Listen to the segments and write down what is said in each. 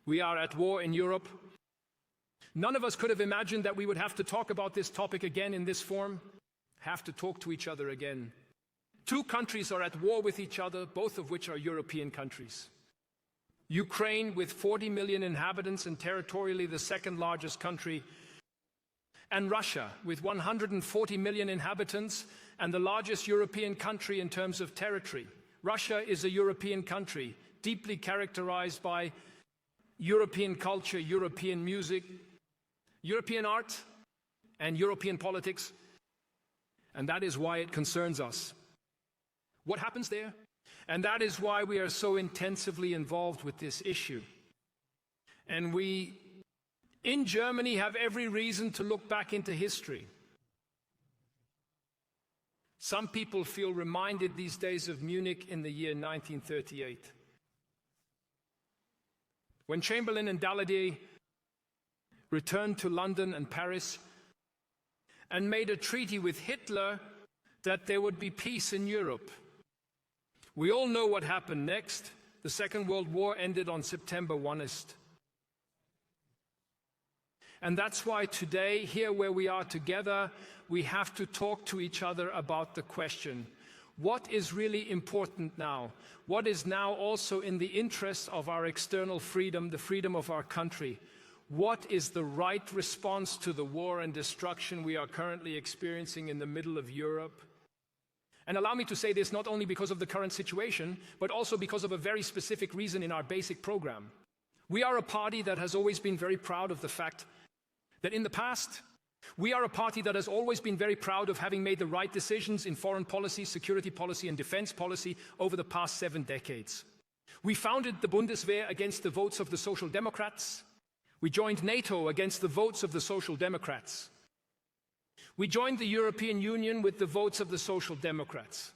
We are at war in Europe. None of us could have imagined that we would have to talk about this topic again in this form, have to talk to each other again. Two countries are at war with each other, both of which are European countries. Ukraine, with 40 million inhabitants and territorially the second largest country, and Russia, with 140 million inhabitants and the largest European country in terms of territory. Russia is a European country, deeply characterized by European culture, European music, European art, and European politics, and that is why it concerns us. What happens there? And that is why we are so intensively involved with this issue. And we, in Germany, have every reason to look back into history. Some people feel reminded these days of Munich in the year 1938. When Chamberlain and Daladier returned to London and Paris and made a treaty with Hitler that there would be peace in Europe. We all know what happened next. The Second World War ended on September 1st. And that's why today, here where we are together, we have to talk to each other about the question, what is really important now? What is now also in the interest of our external freedom, the freedom of our country? What is the right response to the war and destruction we are currently experiencing in the middle of Europe? And allow me to say this not only because of the current situation, but also because of a very specific reason in our basic program. We are a party that has always been very proud of the fact that in the past, we are a party that has always been very proud of having made the right decisions in foreign policy, security policy, and defense policy over the past 7 decades. We founded the Bundeswehr against the votes of the Social Democrats. We joined NATO against the votes of the Social Democrats. We joined the European Union with the votes of the Social Democrats.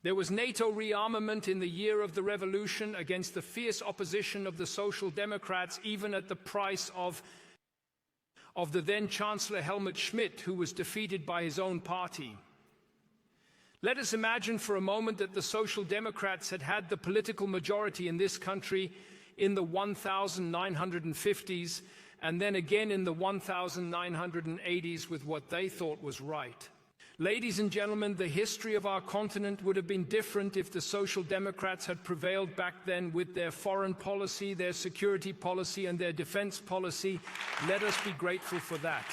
There was NATO rearmament in the year of the revolution against the fierce opposition of the Social Democrats, even at the price of the then Chancellor Helmut Schmidt, who was defeated by his own party. Let us imagine for a moment that the Social Democrats had had the political majority in this country in the 1950s, and then again in the 1980s with what they thought was right. Ladies and gentlemen, the history of our continent would have been different if the Social Democrats had prevailed back then with their foreign policy, their security policy, and their defense policy. Let us be grateful for that.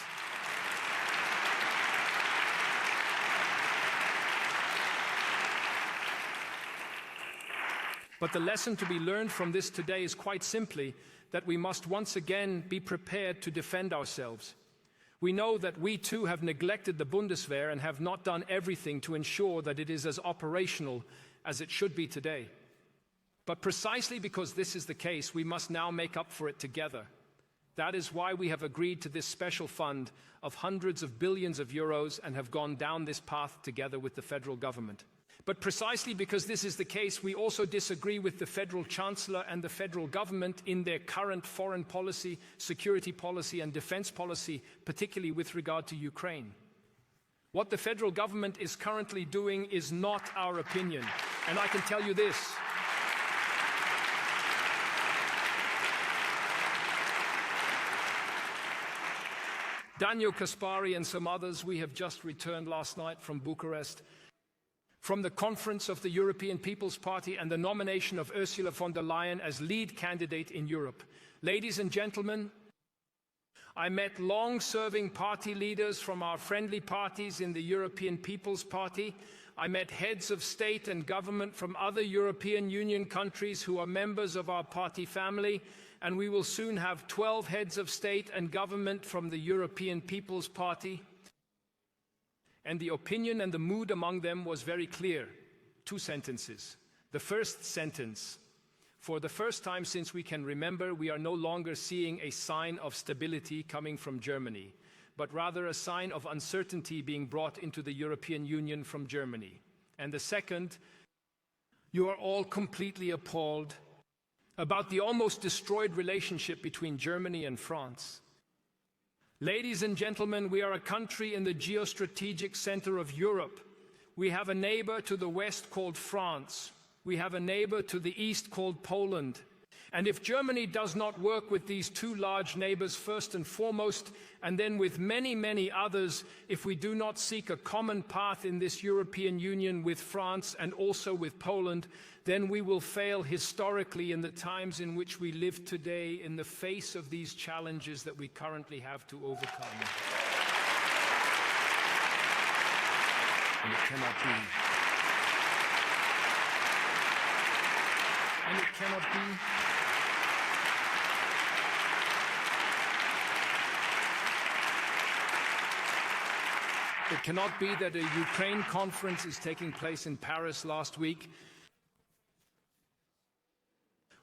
But the lesson to be learned from this today is quite simply that we must once again be prepared to defend ourselves. We know that we too have neglected the Bundeswehr and have not done everything to ensure that it is as operational as it should be today. But precisely because this is the case, we must now make up for it together. That is why we have agreed to this special fund of hundreds of billions of euros and have gone down this path together with the federal government. But precisely because this is the case, we also disagree with the federal chancellor and the federal government in their current foreign policy, security policy, and defense policy, particularly with regard to Ukraine. What the federal government is currently doing is not our opinion. And I can tell you this. Daniel Kaspari and some others, we have just returned last night from Bucharest, from the conference of the European People's Party and the nomination of Ursula von der Leyen as lead candidate in Europe. Ladies and gentlemen, I met long-serving party leaders from our friendly parties in the European People's Party. I met heads of state and government from other European Union countries who are members of our party family, and we will soon have 12 heads of state and government from the European People's Party. And the opinion and the mood among them was very clear. 2 sentences. The first sentence: for the first time since we can remember, we are no longer seeing a sign of stability coming from Germany, but rather a sign of uncertainty being brought into the European Union from Germany. And the second: you are all completely appalled about the almost destroyed relationship between Germany and France. Ladies and gentlemen, we are a country in the geostrategic center of Europe. We have a neighbor to the west called France. We have a neighbor to the east called Poland. And if Germany does not work with these two large neighbors first and foremost, and then with many, many others, if we do not seek a common path in this European Union with France and also with Poland, then we will fail historically in the times in which we live today in the face of these challenges that we currently have to overcome. And it cannot be. And it cannot be. It cannot be that a Ukraine conference is taking place in Paris last week,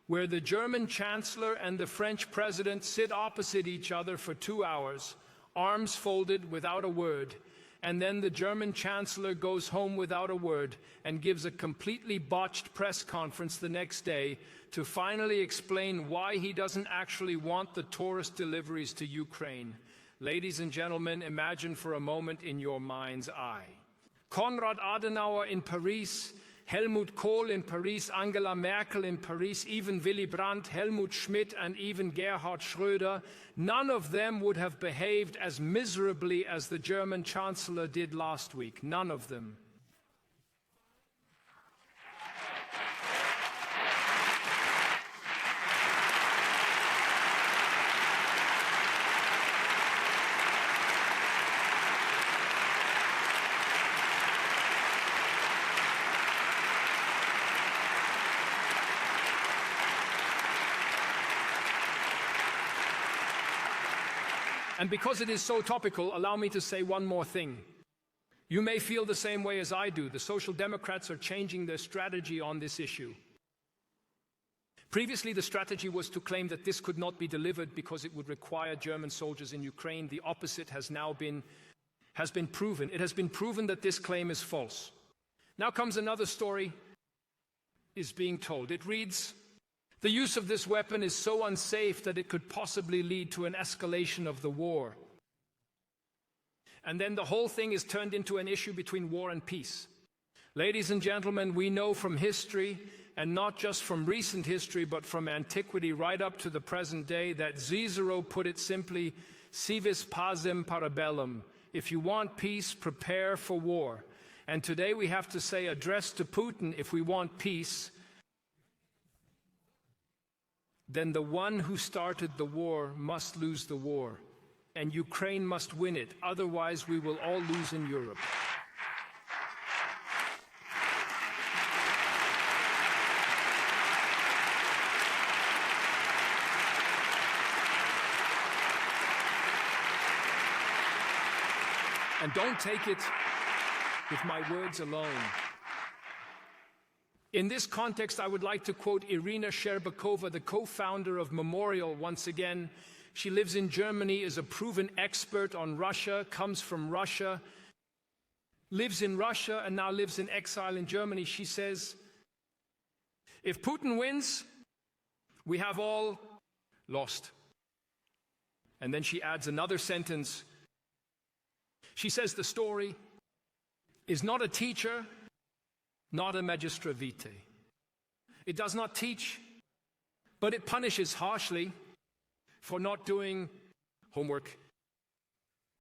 where the German chancellor and the French president sit opposite each other for 2 hours, arms folded without a word, and then the German chancellor goes home without a word and gives a completely botched press conference the next day to finally explain why he doesn't actually want the tourist deliveries to Ukraine. Ladies and gentlemen, imagine for a moment in your mind's eye. Konrad Adenauer in Paris, Helmut Kohl in Paris, Angela Merkel in Paris, even Willy Brandt, Helmut Schmidt, and even Gerhard Schröder, none of them would have behaved as miserably as the German chancellor did last week. None of them. And because it is so topical, allow me to say one more thing. You may feel the same way as I do. The Social Democrats are changing their strategy on this issue. Previously, the strategy was to claim that this could not be delivered because it would require German soldiers in Ukraine. The opposite has now been proven. It has been proven that this claim is false. Now comes another story is being told. It reads, the use of this weapon is so unsafe that it could possibly lead to an escalation of the war. And then the whole thing is turned into an issue between war and peace. Ladies and gentlemen, we know from history, and not just from recent history, but from antiquity right up to the present day, that Cicero put it simply, si vis pacem para bellum. If you want peace, prepare for war. And today we have to say, addressed to Putin, if we want peace, then the one who started the war must lose the war, and Ukraine must win it. Otherwise, we will all lose in Europe. And don't take it with my words alone. In this context, I would like to quote Irina Sherbakova, the co-founder of Memorial, once again. She lives in Germany, is a proven expert on Russia, comes from Russia, lives in Russia, and now lives in exile in Germany. She says, if Putin wins, we have all lost. And then she adds another sentence. She says the story is not a teacher, not a magistra vitae. It does not teach, but it punishes harshly for not doing homework